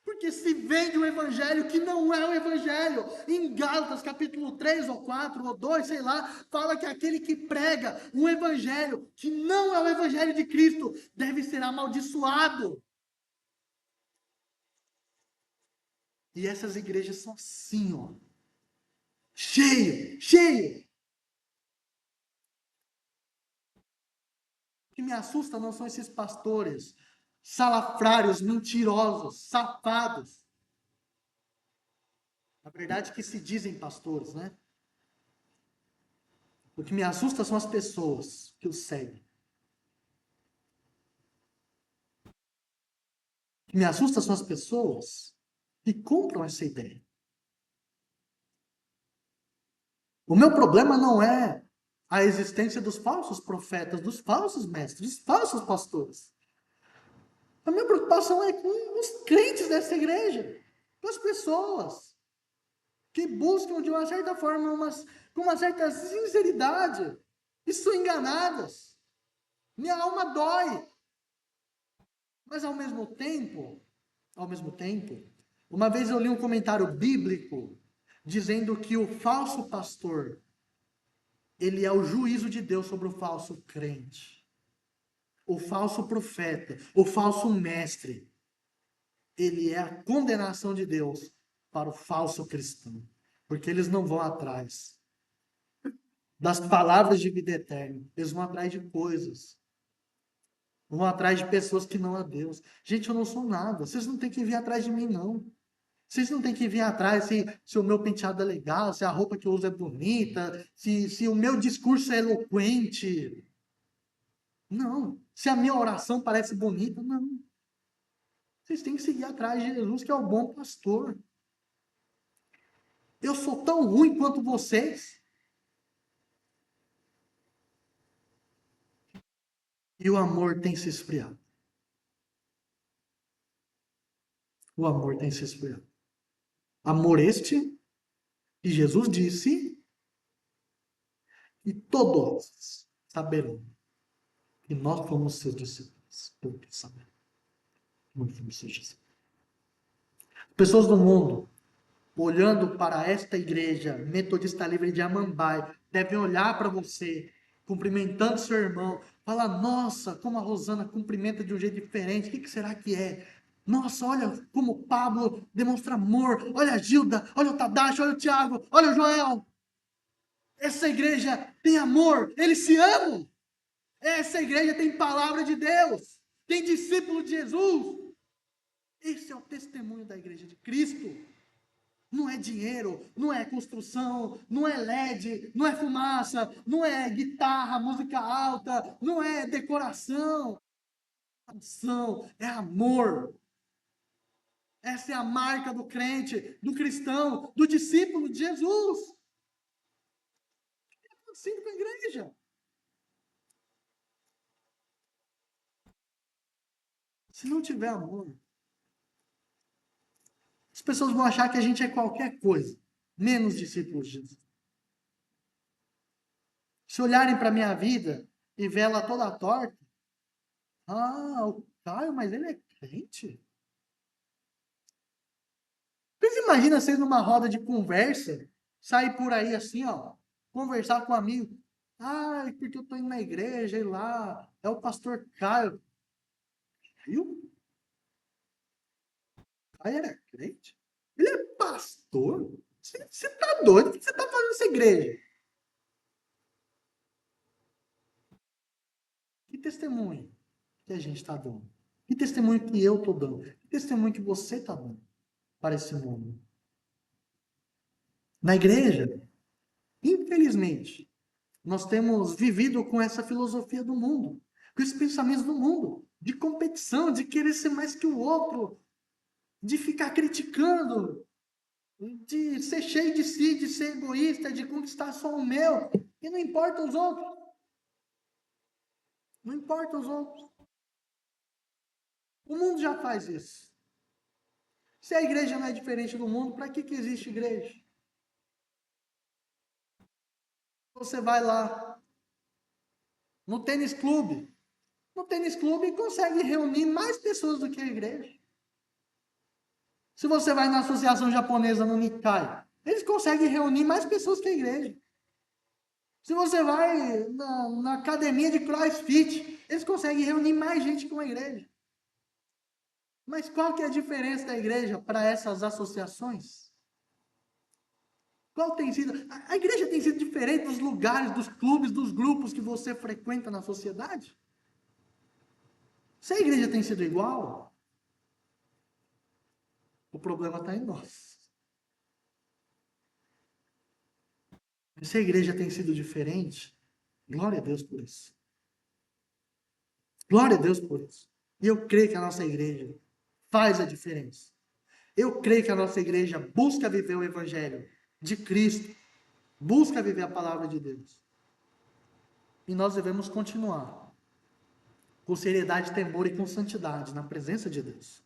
Porque se vende um evangelho que não é o evangelho. Em Gálatas, capítulo 3 ou 4 ou 2, sei lá, fala que aquele que prega um evangelho que não é o evangelho de Cristo deve ser amaldiçoado. E essas igrejas são assim, ó. Cheio, cheio. O que me assusta não são esses pastores salafrários, mentirosos, safados. Na verdade, que se dizem pastores, né? O que me assusta são as pessoas que os seguem. O que me assusta são as pessoas que compram essa ideia. O meu problema não é a existência dos falsos profetas, dos falsos mestres, dos falsos pastores. A minha preocupação é com os crentes dessa igreja, com as pessoas que buscam de uma certa forma, com uma certa sinceridade, e são enganadas. Minha alma dói. Mas ao mesmo tempo, uma vez eu li um comentário bíblico dizendo que o falso pastor, ele é o juízo de Deus sobre o falso crente. O falso profeta, o falso mestre, ele é a condenação de Deus para o falso cristão. Porque eles não vão atrás das palavras de vida eterna, eles vão atrás de coisas. Vão atrás de pessoas que não há Deus. Gente, eu não sou nada. Vocês não têm que vir atrás de mim, não. Vocês não têm que vir atrás se o meu penteado é legal, se a roupa que eu uso é bonita, se o meu discurso é eloquente. Não. Se a minha oração parece bonita, não. Vocês têm que seguir atrás de Jesus, que é o bom pastor. Eu sou tão ruim quanto vocês. E o amor tem se esfriado. O amor tem se esfriado. Amor este que Jesus disse, e todos saberão que nós fomos seus discípulos. Porque saberão que nós fomos seus discípulos. Pessoas do mundo, olhando para esta igreja metodista livre de Amambai, devem olhar para você, cumprimentando seu irmão, falar: nossa, como a Rosana cumprimenta de um jeito diferente, o que será que é? Nossa, olha como o Pablo demonstra amor, olha a Gilda, olha o Tadashi, olha o Tiago, olha o Joel. Essa igreja tem amor, eles se amam. Essa igreja tem palavra de Deus, tem discípulo de Jesus. Esse é o testemunho da igreja de Cristo. Não é dinheiro, não é construção, não é LED, não é fumaça, não é guitarra, música alta, não é decoração. É amor. Essa é a marca do crente, do cristão, do discípulo de Jesus. O que está acontecendo com a igreja? Se não tiver amor, as pessoas vão achar que a gente é qualquer coisa, menos discípulos de Jesus. Se olharem para a minha vida e ver ela toda torta, o Caio, mas ele é crente? Vocês imaginam vocês numa roda de conversa, sair por aí assim, ó, conversar com um amigo. Porque eu tô indo na igreja e lá é o pastor Caio. Viu? Caio era crente? Ele é pastor? Você tá doido? O que você tá fazendo nessa igreja? Que testemunho que a gente está dando? Que testemunho que eu estou dando? Que testemunho que você está dando? para esse mundo. Na igreja, infelizmente, nós temos vivido com essa filosofia do mundo, com esses pensamentos do mundo, de competição, de querer ser mais que o outro, de ficar criticando, de ser cheio de si, de ser egoísta, de conquistar só o meu, e não importa os outros. Não importa os outros. O mundo já faz isso. Se a igreja não é diferente do mundo, para que existe igreja? Você vai lá no tênis clube. No tênis clube consegue reunir mais pessoas do que a igreja. Se você vai na associação japonesa, no Nikkei, eles conseguem reunir mais pessoas que a igreja. Se você vai na academia de CrossFit, eles conseguem reunir mais gente que uma igreja. Mas qual que é a diferença da igreja para essas associações? Qual tem sido? A igreja tem sido diferente dos lugares, dos clubes, dos grupos que você frequenta na sociedade? Se a igreja tem sido igual, o problema está em nós. Se a igreja tem sido diferente, glória a Deus por isso. Glória a Deus por isso. E eu creio que a nossa igreja faz a diferença. Eu creio que a nossa igreja busca viver o evangelho de Cristo, busca viver a palavra de Deus. E nós devemos continuar com seriedade, temor e com santidade na presença de Deus.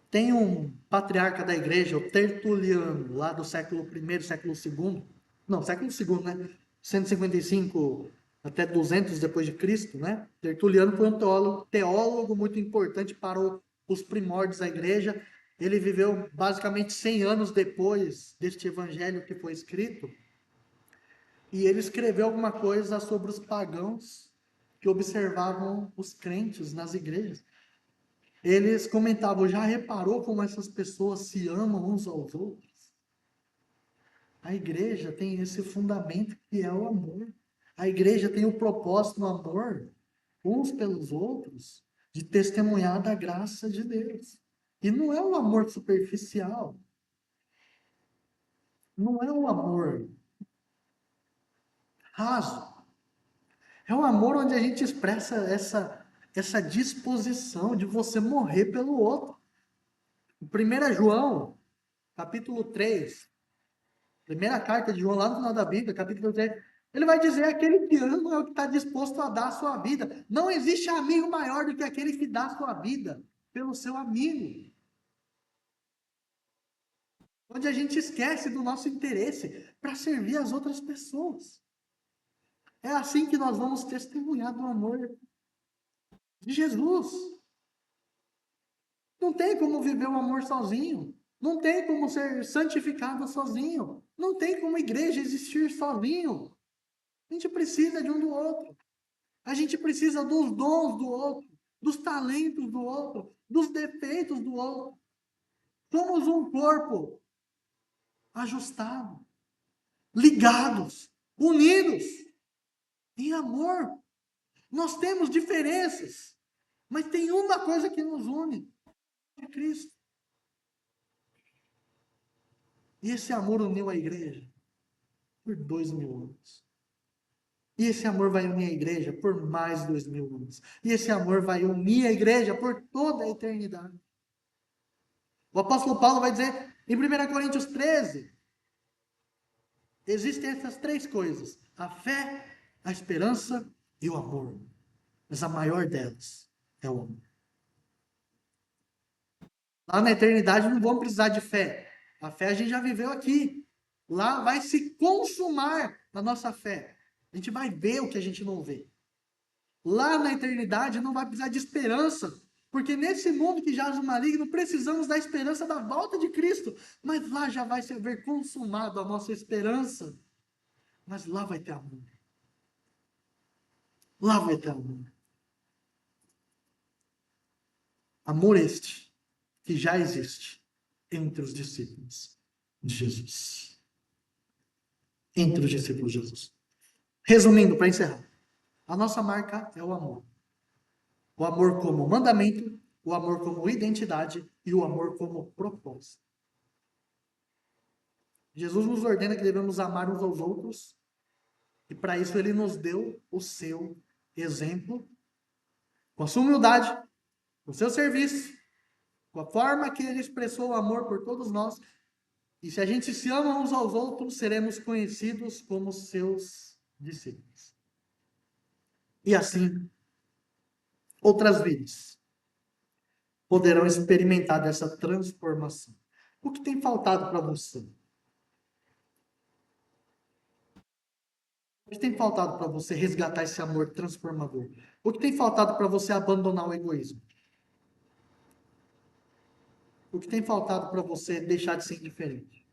Tem um patriarca da igreja, o Tertuliano, lá do século I, século II, não, século II, né? 155 até 200 depois de Cristo, né? Tertuliano foi um teólogo muito importante para os primórdios da igreja. Ele viveu basicamente 100 anos depois deste evangelho que foi escrito. E ele escreveu alguma coisa sobre os pagãos que observavam os crentes nas igrejas. Eles comentavam: já reparou como essas pessoas se amam uns aos outros? A igreja tem esse fundamento que é o amor. A igreja tem o propósito do amor uns pelos outros, de testemunhar da graça de Deus. E não é um amor superficial. Não é um amor raso. É um amor onde a gente expressa essa disposição de você morrer pelo outro. 1 João, capítulo 3, primeira carta de João, lá no final da Bíblia, capítulo 3, ele vai dizer: aquele que ama é o que está disposto a dar a sua vida. Não existe amigo maior do que aquele que dá a sua vida pelo seu amigo. Onde a gente esquece do nosso interesse para servir as outras pessoas. É assim que nós vamos testemunhar do amor de Jesus. Não tem como viver o amor sozinho. Não tem como ser santificado sozinho. Não tem como igreja existir sozinho. A gente precisa de um do outro. A gente precisa dos dons do outro, dos talentos do outro, dos defeitos do outro. Somos um corpo ajustado, ligados, unidos em amor. Nós temos diferenças, mas tem uma coisa que nos une: é Cristo. E esse amor uniu a igreja por 2000 anos. E esse amor vai unir a igreja por mais 2000 anos. E esse amor vai unir a igreja por toda a eternidade. O apóstolo Paulo vai dizer em 1 Coríntios 13, existem essas três coisas: a fé, a esperança e o amor. Mas a maior delas é o amor. Lá na eternidade não vamos precisar de fé. A fé a gente já viveu aqui. Lá vai se consumar a nossa fé. A gente vai ver o que a gente não vê. Lá na eternidade não vai precisar de esperança. Porque nesse mundo que jaz o maligno, precisamos da esperança da volta de Cristo. Mas lá já vai se ver consumado a nossa esperança. Mas lá vai ter amor. Lá vai ter amor. Amor este que já existe entre os discípulos de Jesus. Entre os discípulos de Jesus. Resumindo, para encerrar, a nossa marca é o amor. O amor como mandamento, o amor como identidade e o amor como propósito. Jesus nos ordena que devemos amar uns aos outros, e para isso ele nos deu o seu exemplo, com a sua humildade, com o seu serviço, com a forma que ele expressou o amor por todos nós. E se a gente se ama uns aos outros, seremos conhecidos como seus discípulos. E assim, outras vidas poderão experimentar dessa transformação. O que tem faltado para você? O que tem faltado para você resgatar esse amor transformador? O que tem faltado para você abandonar o egoísmo? O que tem faltado para você deixar de ser indiferente?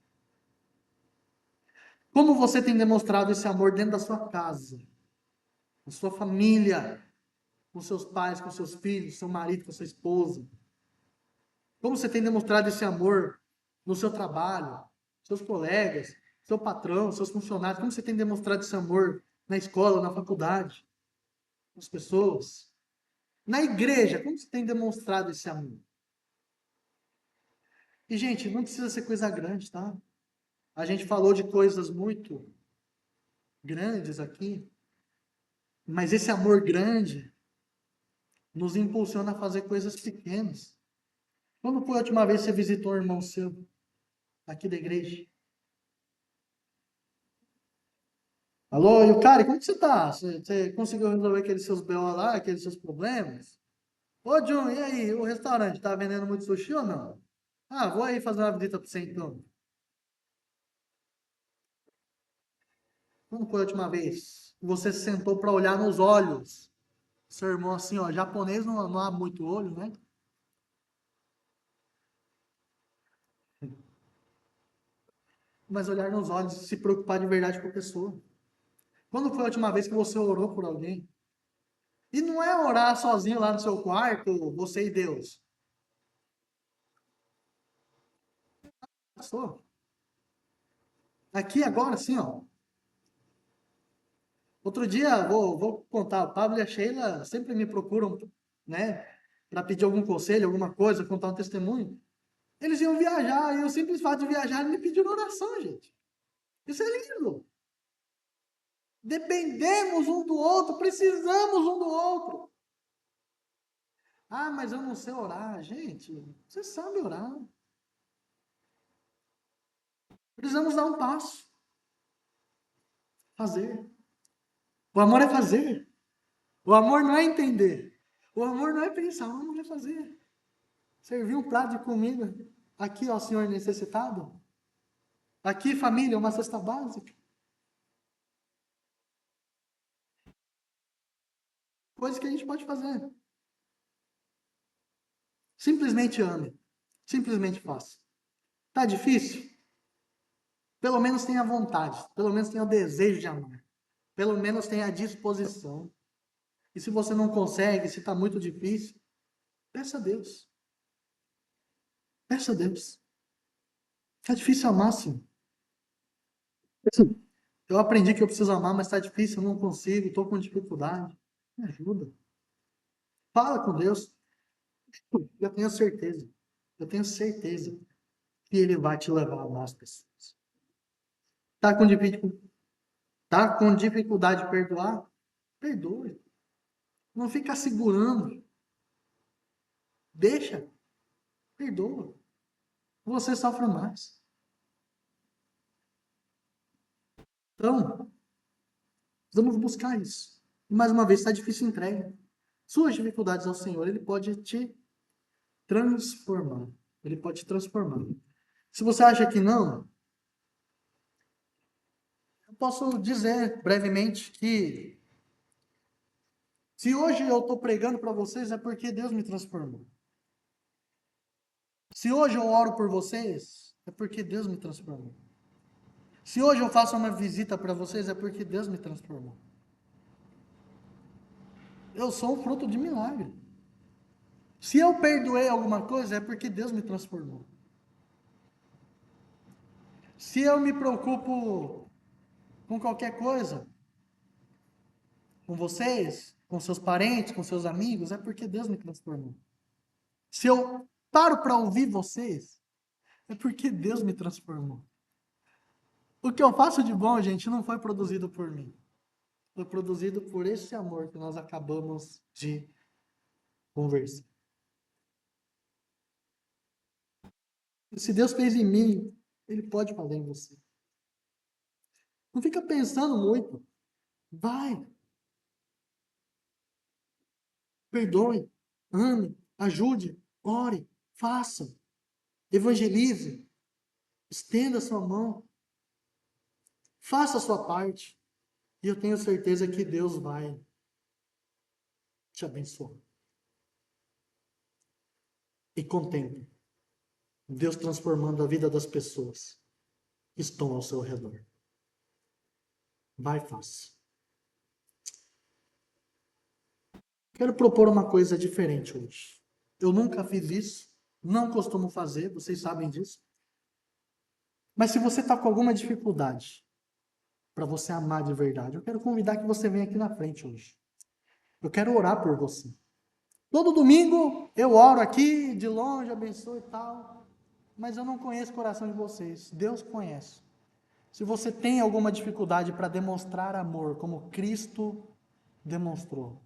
Como você tem demonstrado esse amor dentro da sua casa, na sua família, com seus pais, com seus filhos, seu marido, com sua esposa? Como você tem demonstrado esse amor no seu trabalho, seus colegas, seu patrão, seus funcionários? Como você tem demonstrado esse amor na escola, na faculdade, com as pessoas? Na igreja, como você tem demonstrado esse amor? E, gente, não precisa ser coisa grande, tá? A gente falou de coisas muito grandes aqui, mas esse amor grande nos impulsiona a fazer coisas pequenas. Quando foi a última vez que você visitou um irmão seu aqui da igreja? Alô, e o cara, como que você tá? Você conseguiu resolver aqueles seus BO lá, aqueles seus problemas? Ô, John, e aí, o restaurante tá vendendo muito sushi ou não? Ah, vou aí fazer uma visita pra você então. Quando foi a última vez que você sentou para olhar nos olhos? Seu irmão, assim, ó, japonês não há muito olho, né? Mas olhar nos olhos e se preocupar de verdade com a pessoa. Quando foi a última vez que você orou por alguém? E não é orar sozinho lá no seu quarto, você e Deus. Passou. Aqui agora, assim, ó. Outro dia, vou contar, o Pablo e a Sheila sempre me procuram, né, para pedir algum conselho, alguma coisa, contar um testemunho. Eles iam viajar, e o simples fato de viajar, eles me pediram oração, gente. Isso é lindo. Dependemos um do outro, precisamos um do outro. Ah, mas eu não sei orar. Gente, você sabe orar. Precisamos dar um passo. Fazer. O amor é fazer. O amor não é entender. O amor não é pensar, o amor é fazer. Servir um prato de comida. Aqui, ó, senhor necessitado. Aqui, família, uma cesta básica. Coisas que a gente pode fazer. Simplesmente ame. Simplesmente faça. Tá difícil? Pelo menos tenha vontade. Pelo menos tenha o desejo de amar. Pelo menos tenha a disposição. E se você não consegue, se está muito difícil, peça a Deus. Peça a Deus. Está difícil amar, sim. Eu aprendi que eu preciso amar, mas está difícil, eu não consigo, estou com dificuldade. Me ajuda. Fala com Deus. Eu tenho certeza. Eu tenho certeza que Ele vai te levar a amar as pessoas. Está com, tá com dificuldade de perdoar? Perdoe. Não fica segurando. Deixa. Perdoa. Você sofre mais. Então, vamos buscar isso. E mais uma vez, está difícil entrega. Suas dificuldades ao Senhor, Ele pode te transformar. Ele pode te transformar. Se você acha que não, eu posso dizer brevemente que se hoje eu estou pregando para vocês é porque Deus me transformou. Se hoje eu oro por vocês, é porque Deus me transformou. Se hoje eu faço uma visita para vocês, é porque Deus me transformou. Eu sou um fruto de milagre. Se eu perdoei alguma coisa, é porque Deus me transformou. Se eu me preocupo com qualquer coisa, com vocês, com seus parentes, com seus amigos, é porque Deus me transformou. Se eu paro para ouvir vocês, é porque Deus me transformou. O que eu faço de bom, gente, não foi produzido por mim. Foi produzido por esse amor que nós acabamos de conversar. E se Deus fez em mim, Ele pode fazer em você. Não fica pensando muito. Vai. Perdoe. Ame. Ajude. Ore. Faça. Evangelize. Estenda a sua mão. Faça a sua parte. E eu tenho certeza que Deus vai te abençoar. E contemple Deus transformando a vida das pessoas que estão ao seu redor. Vai, faça. Quero propor uma coisa diferente hoje. Eu nunca fiz isso, não costumo fazer, vocês sabem disso. Mas se você está com alguma dificuldade para você amar de verdade, eu quero convidar que você venha aqui na frente hoje. Eu quero orar por você. Todo domingo eu oro aqui, de longe, abençoo e tal, mas eu não conheço o coração de vocês. Deus conhece. Se você tem alguma dificuldade para demonstrar amor como Cristo demonstrou,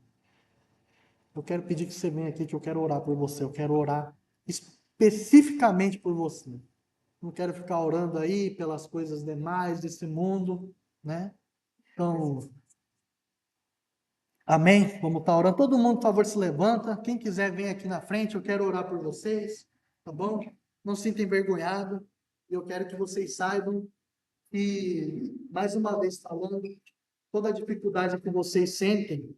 eu quero pedir que você venha aqui, que eu quero orar por você. Eu quero orar especificamente por você. Não quero ficar orando aí pelas coisas demais desse mundo, né? Então, amém? Vamos estar orando. Todo mundo, por favor, se levanta. Quem quiser, vem aqui na frente. Eu quero orar por vocês, tá bom? Não se sinta envergonhado. Eu quero que vocês saibam que, mais uma vez falando, toda a dificuldade que vocês sentem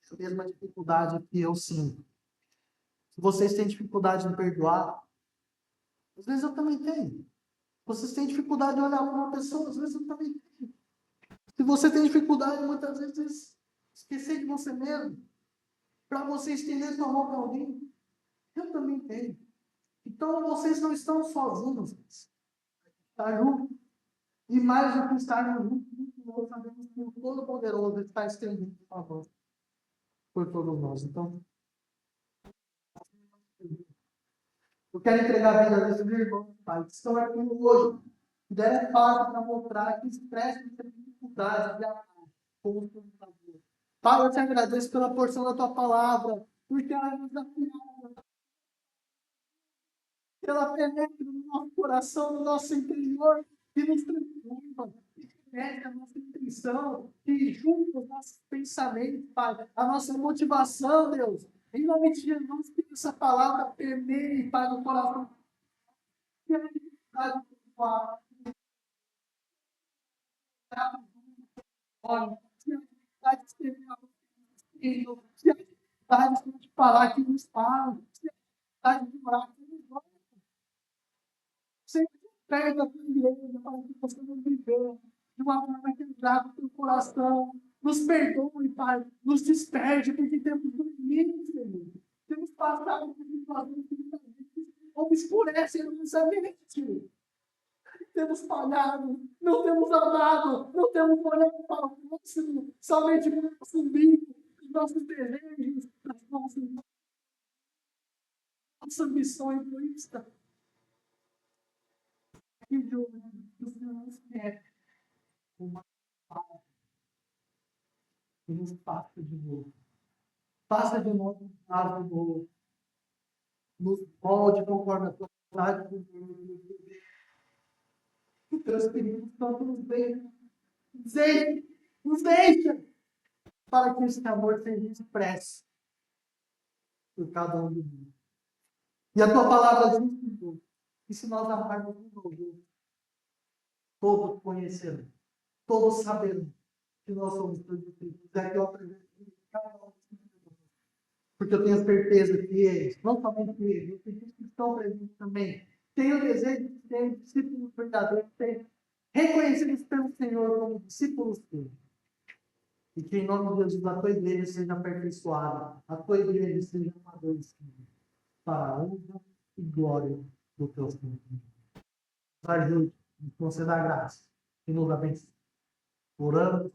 é a mesma dificuldade que eu sinto. Se vocês têm dificuldade em perdoar, às vezes eu também tenho. Vocês têm dificuldade de olhar para uma pessoa, às vezes eu também tenho. Se você tem dificuldade, muitas vezes, esquecer de você mesmo, para você estender sua mão para alguém, eu também tenho. Então, vocês não estão sozinhos. Está junto. E mais do que estar junto, nós sabemos que o Todo-Poderoso está estendendo a mão por todos nós. Então, eu quero entregar a vida desses irmãos, Pai, que estão aqui hoje, que deram passo para mostrar que expressam essa dificuldade de amar como o Salvador. Pai, eu te agradeço pela porção da tua palavra, porque ela é desafiada, ela penetra no nosso coração, no nosso interior, e nos transforma, e penetra a nossa intenção, e junta os nossos pensamentos, Pai, a nossa motivação, Deus. Em nome de Jesus, que essa palavra permeie, Pai, no coração. Que a dificuldade do Pai, olha, que a dificuldade de ter filho, que a dificuldade de falar que nos falam, que a dificuldade de orar que nos oram. Sempre perde a tua igreja para que possamos viver de uma forma que agrada o teu coração. Nos perdoe, Pai, nos desperte, porque temos dormido, Senhor. Temos passado por situações que muitas vezes obscurecem a nossa mente. Temos falhado, não temos amado, não temos olhado para o próximo, somente para o nosso umbigo, os nossos desejos, as nossa ambição egoísta. Que Deus nos quer uma paz que nos faça de novo. Faça de novo a de novo. Nos molde conforme a tua vontade. Que teu Espírito Santo nos deixa para que esse amor seja expresso por cada um de nós. E a tua palavra diz que se nós amarmos uns aos outros, todos conhecerão, todos saberão que nós somos teus discípulos. É que eu apresento cada um de nós. Porque eu tenho certeza que eles, não somente eles, os discípulos que estão presentes também, têm o desejo de ser discípulos verdadeiros, ser reconhecidos pelo Senhor como discípulos teus. E que em nome de Jesus a tua igreja seja aperfeiçoada, a tua igreja seja amadurecida para a honra e glória do teu nome. Nos ajude, nos conceda a graça e nos abençoe. Oramos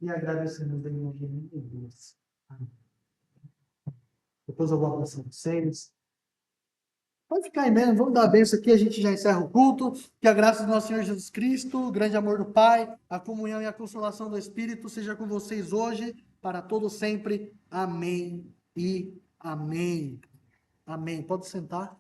e agradecemos em nome de Jesus. Amém. Depois eu vou abraçar vocês. Pode ficar aí mesmo, vamos dar a bênção aqui, a gente já encerra o culto. Que a graça do nosso Senhor Jesus Cristo, o grande amor do Pai, a comunhão e a consolação do Espírito seja com vocês hoje, para todo sempre. Amém e amém. Amém. Pode sentar.